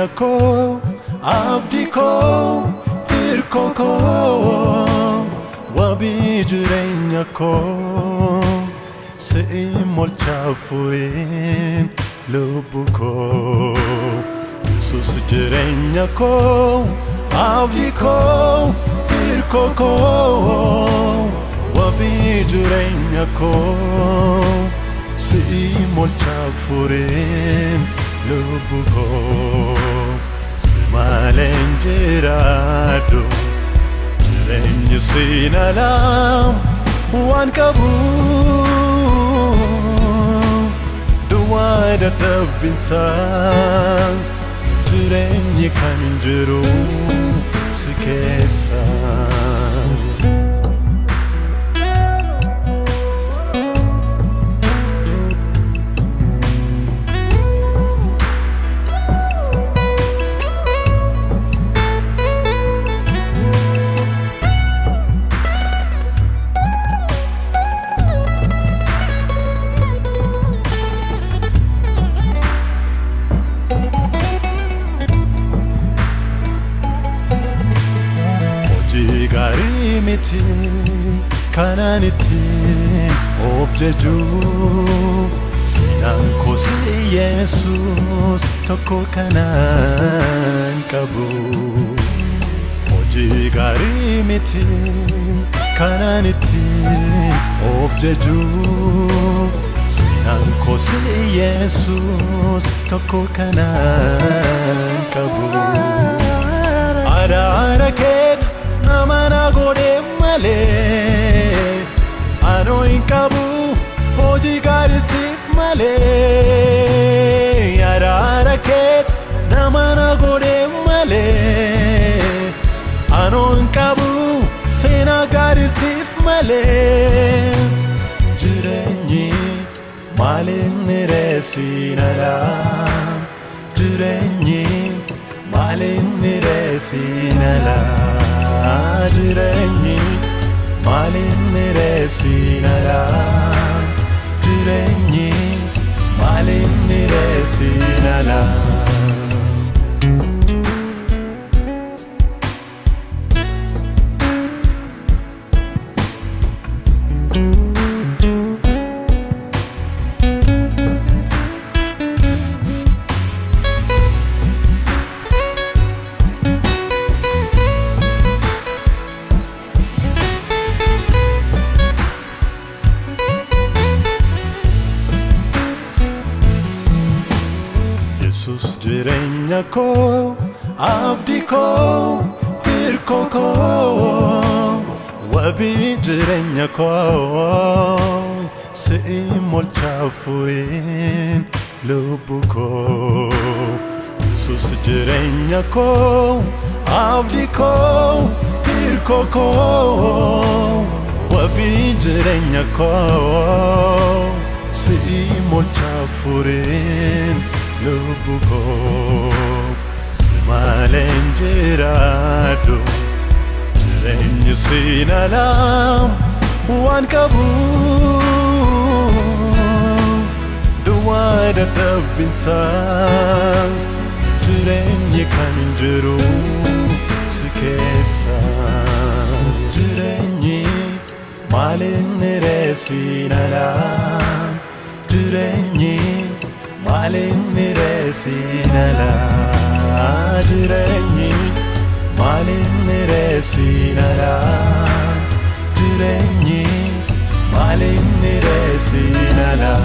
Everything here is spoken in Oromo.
jireenya koo abdii koo hirkoo koo wabii jireenya koo si'i molchaa furiin lubbuu koo Yesuus jireenya koo abdii koo hirkoo koo wabii jireenya koo si'i molchaa furiin lubbuu koo si maleen jiraadhu jireenyi siin alaa waan qabu duwwaa dadhabbiinsaa jireenyi kan jiru si keessa gaarii miti kanaan ittiin of jaju seenaan koo si Yesuus tokko kanaan qabu hojii gaarii miti kanaan ittiin of jaju seenaan koo si Yesuus tokko kanaan qabu araara keetu namana godhe malee anoo hin qabu hojii gaarii siif malee araara keetu namana godhe malee anoo hin qabu seenaa gaarii siif malee jireenyi maalinni reesiin alaa jireenyi maalinni reesiin alaa jireenyi maalinni reesiin alaa jireenyi maalinni reesiin alaa Yesuus jireenya koo abdii koo hirkoo koo wabii jireenya koo si'i molchaa furiin lubbuu koo Yesuus jireenya koo abdii koo hirkoo koo wabii jireenya koo si'i molchaa furiin lubbuu koo si maleen jiraadhu jireenyi siin alaa waan qabu duwwaa dadhabbiinsaa jireenyi kan jiru si keessa jireenyi maalinni reesiin alaa jireenyi maalinni reesiin alaa jireenyi maalinni reesiin alaa jireenyi maalinni reesiin alaa